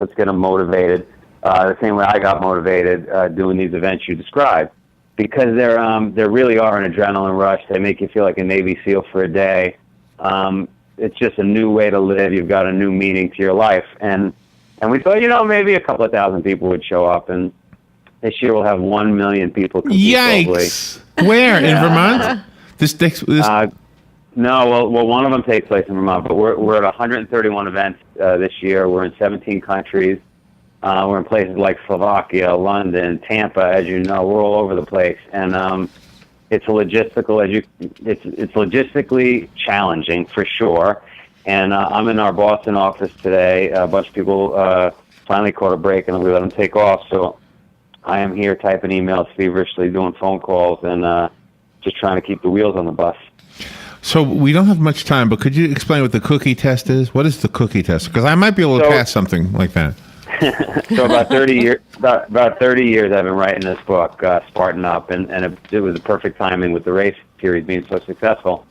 Let's get them motivated. The same way I got motivated doing these events you described, because they really are an adrenaline rush. They make you feel like a Navy SEAL for a day. It's just a new way to live. You've got a new meaning to your life, and we thought, maybe a couple of thousand people would show up, and this year we'll have 1 million people compete globally. Where in Vermont? No, well, one of them takes place in Vermont, but we're at 131 events this year. We're in 17 countries. We're in places like Slovakia, London, Tampa, as you know. We're all over the place, and it's logistically challenging for sure. And I'm in our Boston office today. A bunch of people finally caught a break, and we let them take off. So I am here typing emails feverishly, doing phone calls, and just trying to keep the wheels on the bus. So we don't have much time, but could you explain what the cookie test is? What is the cookie test? Because I might be able to pass something like that. So about 30 years I've been writing this book, Spartan Up, and it was the perfect timing with the race series being so successful.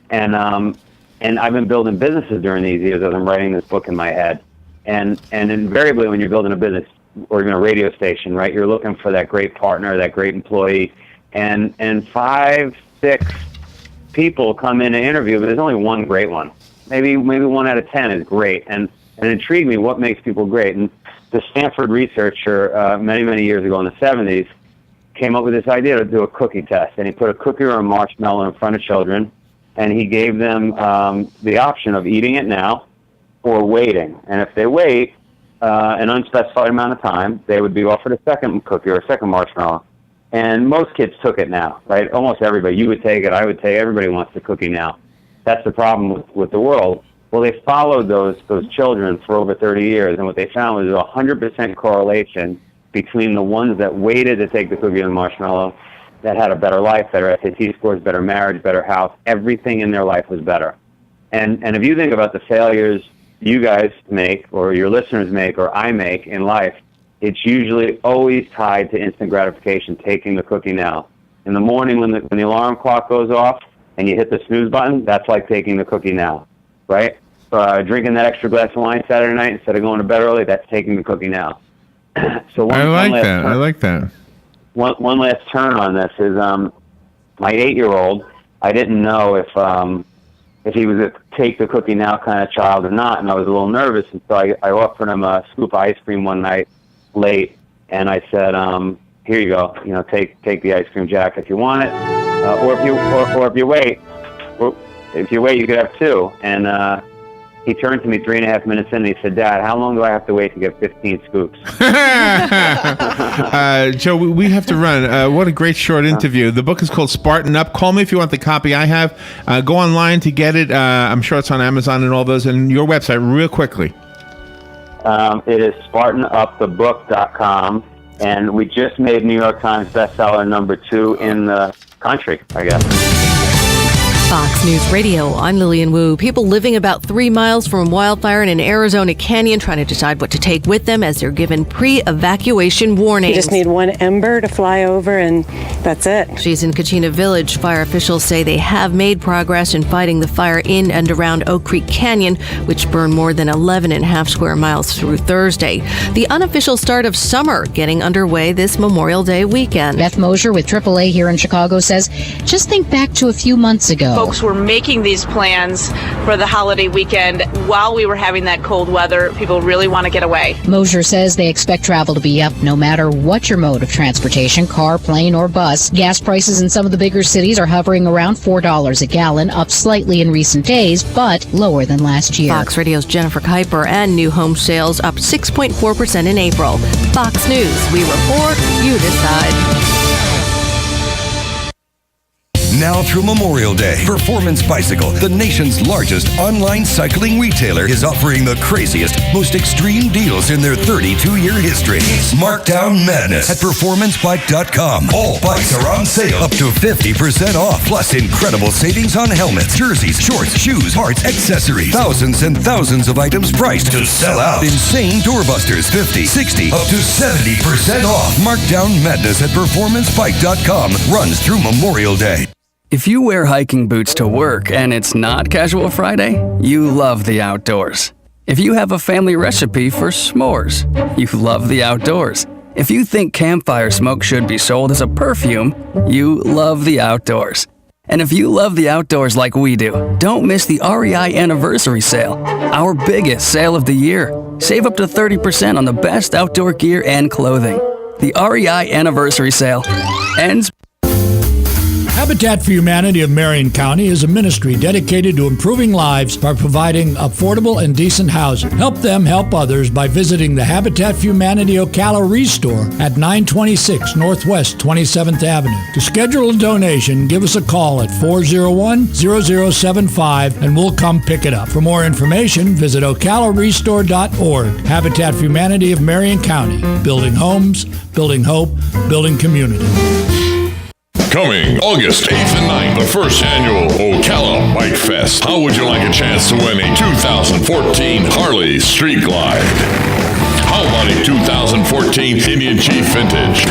And I've been building businesses during these years as I'm writing this book in my head. And invariably when you're building a business or even a radio station, right, you're looking for that great partner, that great employee, and 5, 6 people come in and interview, but there's only one great one. Maybe 1 out of 10 is great. And it intrigued me what makes people great. And the Stanford researcher many years ago in the 70s came up with this idea to do a cookie test. And he put a cookie or a marshmallow in front of children, and he gave them the option of eating it now or waiting. And if they wait an unspecified amount of time, they would be offered a second cookie or a second marshmallow. And most kids took it now, right? Almost everybody. You would take it, I would take it. Everybody wants the cookie now. That's the problem with the world. Well, they followed those children for over 30 years, and what they found was a 100% correlation between the ones that waited to take the cookie and the marshmallow, that had a better life, better SAT scores, better marriage, better house. Everything in their life was better. And if you think about the failures you guys make, or your listeners make, or I make in life, it's usually always tied to instant gratification, taking the cookie now. In the morning when the alarm clock goes off and you hit the snooze button, that's like taking the cookie now, right? Drinking that extra glass of wine Saturday night instead of going to bed early, that's taking the cookie now. So I like that. One last turn on this is my 8-year-old. I didn't know if he was a take the cookie now kind of child or not, and I was a little nervous, and so I offered him a scoop of ice cream one night late, and I said, here you go, take the ice cream, Jack, if you want it, or if you wait, you could have 2. And he turned to me 3.5 minutes in, and he said, Dad, how long do I have to wait to get 15 scoops? Joe, we have to run. What a great short interview. The book is called Spartan Up. Call me if you want the copy I have. Go online to get it. I'm sure it's on Amazon and all those, and your website real quickly. It is SpartanUpTheBook.com, and we just made New York Times bestseller #2 in the country, I guess. Fox News Radio, I'm Lillian Wu. People living about 3 miles from a wildfire in an Arizona canyon trying to decide what to take with them as they're given pre-evacuation warnings. You just need one ember to fly over, and that's it. She's in Kachina Village. Fire officials say they have made progress in fighting the fire in and around Oak Creek Canyon, which burned more than 11.5 square miles through Thursday. The unofficial start of summer getting underway this Memorial Day weekend. Beth Mosier with AAA here in Chicago says, just think back to a few months ago. Folks were making these plans for the holiday weekend while we were having that cold weather. People really want to get away. Mosier says they expect travel to be up no matter what your mode of transportation, car, plane, or bus. Gas prices in some of the bigger cities are hovering around $4 a gallon, up slightly in recent days, but lower than last year. Fox Radio's Jennifer Kuiper, and new home sales up 6.4% in April. Fox News, we report, you decide. Now through Memorial Day, Performance Bicycle, the nation's largest online cycling retailer, is offering the craziest, most extreme deals in their 32-year history. Markdown Madness at performancebike.com. All bikes are on sale up to 50% off, plus incredible savings on helmets, jerseys, shorts, shoes, parts, accessories. Thousands and thousands of items priced to sell out. Insane doorbusters, 50, 60, up to 70% off. Markdown Madness at performancebike.com runs through Memorial Day. If you wear hiking boots to work and it's not Casual Friday, you love the outdoors. If you have a family recipe for s'mores, you love the outdoors. If you think campfire smoke should be sold as a perfume, you love the outdoors. And if you love the outdoors like we do, don't miss the REI Anniversary Sale, our biggest sale of the year. Save up to 30% on the best outdoor gear and clothing. The REI Anniversary Sale ends. Habitat for Humanity of Marion County is a ministry dedicated to improving lives by providing affordable and decent housing. Help them help others by visiting the Habitat for Humanity Ocala Restore at 926 Northwest 27th Avenue. To schedule a donation, give us a call at 401-0075 and we'll come pick it up. For more information, visit ocalarestore.org. Habitat for Humanity of Marion County. Building homes, building hope, building community. Coming August 8th and 9th, the first annual Ocala Bike Fest. How would you like a chance to win a 2014 Harley Street Glide? How about a 2014 Indian Chief Vintage?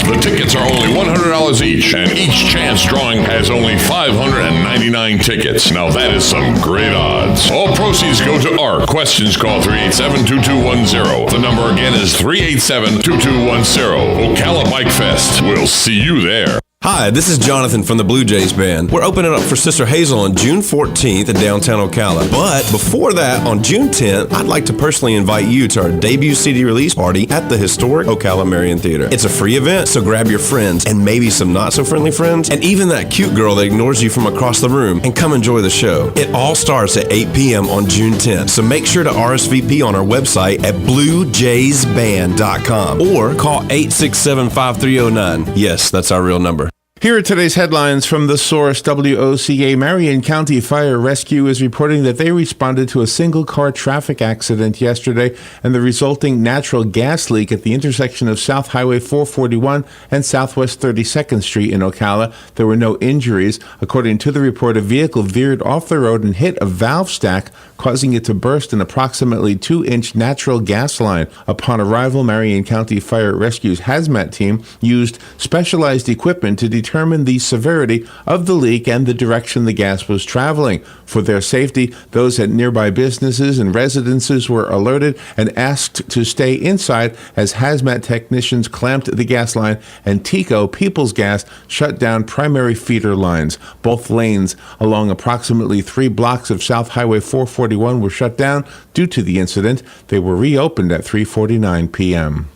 The tickets are only $100 each, and each chance drawing has only 599 tickets. Now that is some great odds. All proceeds go to ARC. Questions, call 387-2210. The number again is 387-2210. Ocala Bike Fest. We'll see you there. Hi, this is Jonathan from the Blue Jays Band. We're opening up for Sister Hazel on June 14th in downtown Ocala. But before that, on June 10th, I'd like to personally invite you to our debut CD release party at the historic Ocala Marion Theater. It's a free event, so grab your friends and maybe some not-so-friendly friends, and even that cute girl that ignores you from across the room, and come enjoy the show. It all starts at 8 p.m. on June 10th, so make sure to RSVP on our website at bluejaysband.com or call 867-5309. Yes, that's our real number. Here are today's headlines from the source. WOCA Marion County Fire Rescue is reporting that they responded to a single-car traffic accident yesterday and the resulting natural gas leak at the intersection of South Highway 441 and Southwest 32nd Street in Ocala. There were no injuries. According to the report, a vehicle veered off the road and hit a valve stack, causing it to burst an approximately 2-inch natural gas line. Upon arrival, Marion County Fire Rescue's hazmat team used specialized equipment to determine the severity of the leak and the direction the gas was traveling. For their safety, those at nearby businesses and residences were alerted and asked to stay inside as hazmat technicians clamped the gas line and TECO People's Gas shut down primary feeder lines. Both lanes along approximately 3 blocks of South Highway 441 were shut down due to the incident. They were reopened at 3:49 p.m.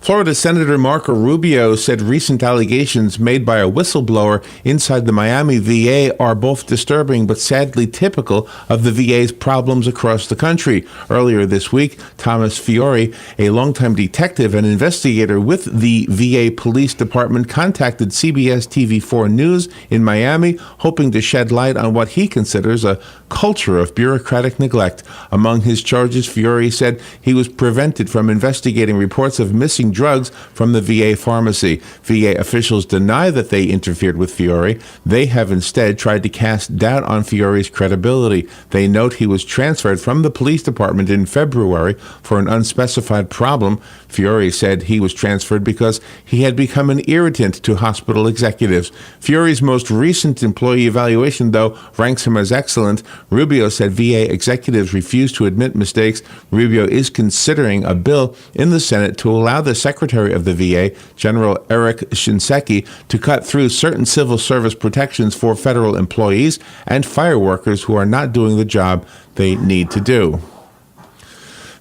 Florida Senator Marco Rubio said recent allegations made by a whistleblower inside the Miami VA are both disturbing but sadly typical of the VA's problems across the country. Earlier this week, Thomas Fiore, a longtime detective and investigator with the VA Police Department, contacted CBS TV4 News in Miami, hoping to shed light on what he considers a culture of bureaucratic neglect. Among his charges, Fiore said he was prevented from investigating reports of missing drugs from the VA pharmacy. VA officials deny that they interfered with Fiore. They have instead tried to cast doubt on Fiore's credibility. They note he was transferred from the police department in February for an unspecified problem. Fiore said he was transferred because he had become an irritant to hospital executives. Fiore's most recent employee evaluation, though, ranks him as excellent. Rubio said VA executives refused to admit mistakes. Rubio is considering a bill in the Senate to allow the Secretary of the VA, General Eric Shinseki, to cut through certain civil service protections for federal employees and fire workers who are not doing the job they need to do.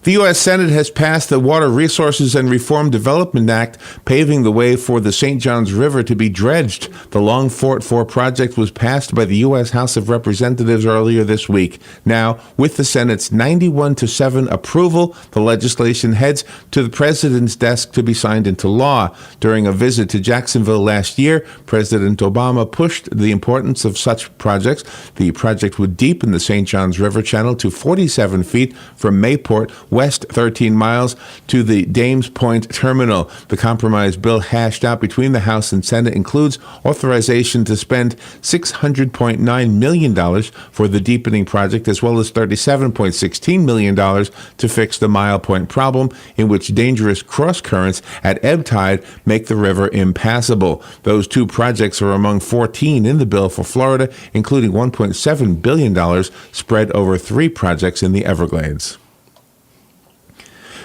The U.S. Senate has passed the Water Resources and Reform Development Act, paving the way for the St. Johns River to be dredged. The Long Fort 4 project was passed by the U.S. House of Representatives earlier this week. Now, with the Senate's 91-7 approval, the legislation heads to the president's desk to be signed into law. During a visit to Jacksonville last year, President Obama pushed the importance of such projects. The project would deepen the St. Johns River channel to 47 feet from Mayport, west 13 miles to the Dames Point Terminal. The compromise bill hashed out between the House and Senate includes authorization to spend $600.9 million for the deepening project, as well as $37.16 million to fix the Mile Point problem, in which dangerous cross currents at ebb tide make the river impassable. Those two projects are among 14 in the bill for Florida, including $1.7 billion spread over 3 projects in the Everglades.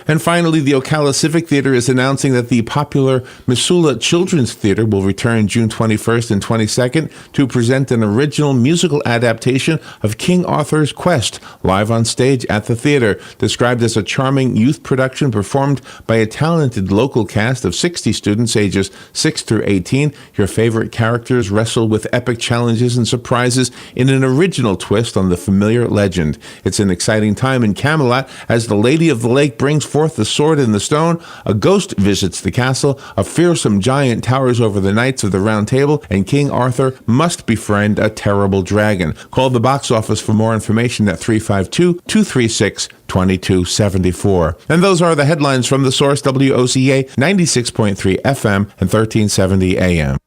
And finally, the Ocala Civic Theater is announcing that the popular Missoula Children's Theater will return June 21st and 22nd to present an original musical adaptation of King Arthur's Quest, live on stage at the theater. Described as a charming youth production performed by a talented local cast of 60 students ages 6 through 18, your favorite characters wrestle with epic challenges and surprises in an original twist on the familiar legend. It's an exciting time in Camelot as the Lady of the Lake brings forth the sword and the stone, a ghost visits the castle, a fearsome giant towers over the Knights of the Round Table, and King Arthur must befriend a terrible dragon. Call the box office for more information at 352-236-2274. And those are the headlines from The Source, WOCA 96.3 FM and 1370 AM.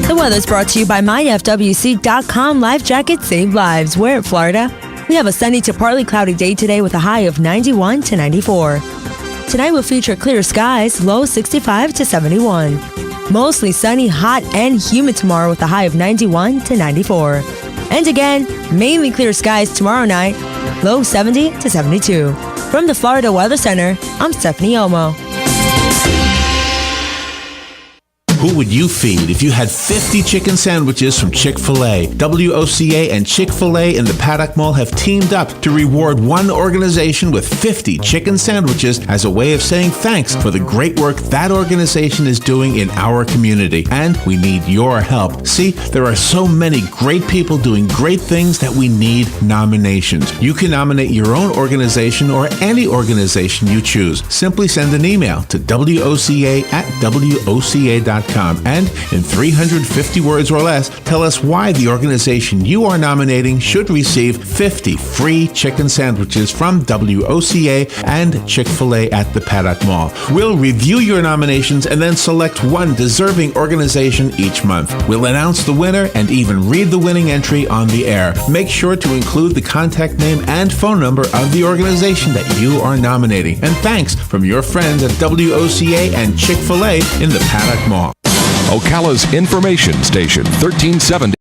The weather's brought to you by myfwc.com. Life jackets save lives. Wear it, Florida. We have a sunny to partly cloudy day today with a high of 91 to 94. Tonight will feature clear skies, low 65 to 71. Mostly sunny, hot, and humid tomorrow with a high of 91 to 94. And again, mainly clear skies tomorrow night, low 70 to 72. From the Florida Weather Center, I'm Stephanie Omo. Who would you feed if you had 50 chicken sandwiches from Chick-fil-A? WOCA and Chick-fil-A in the Paddock Mall have teamed up to reward one organization with 50 chicken sandwiches as a way of saying thanks for the great work that organization is doing in our community. And we need your help. See, there are so many great people doing great things that we need nominations. You can nominate your own organization or any organization you choose. Simply send an email to WOCA@WOCA.com. And in 350 words or less, tell us why the organization you are nominating should receive 50 free chicken sandwiches from WOCA and Chick-fil-A at the Paddock Mall. We'll review your nominations and then select one deserving organization each month. We'll announce the winner and even read the winning entry on the air. Make sure to include the contact name and phone number of the organization that you are nominating. And thanks from your friends at WOCA and Chick-fil-A in the Paddock Mall. Ocala's information station, 1370.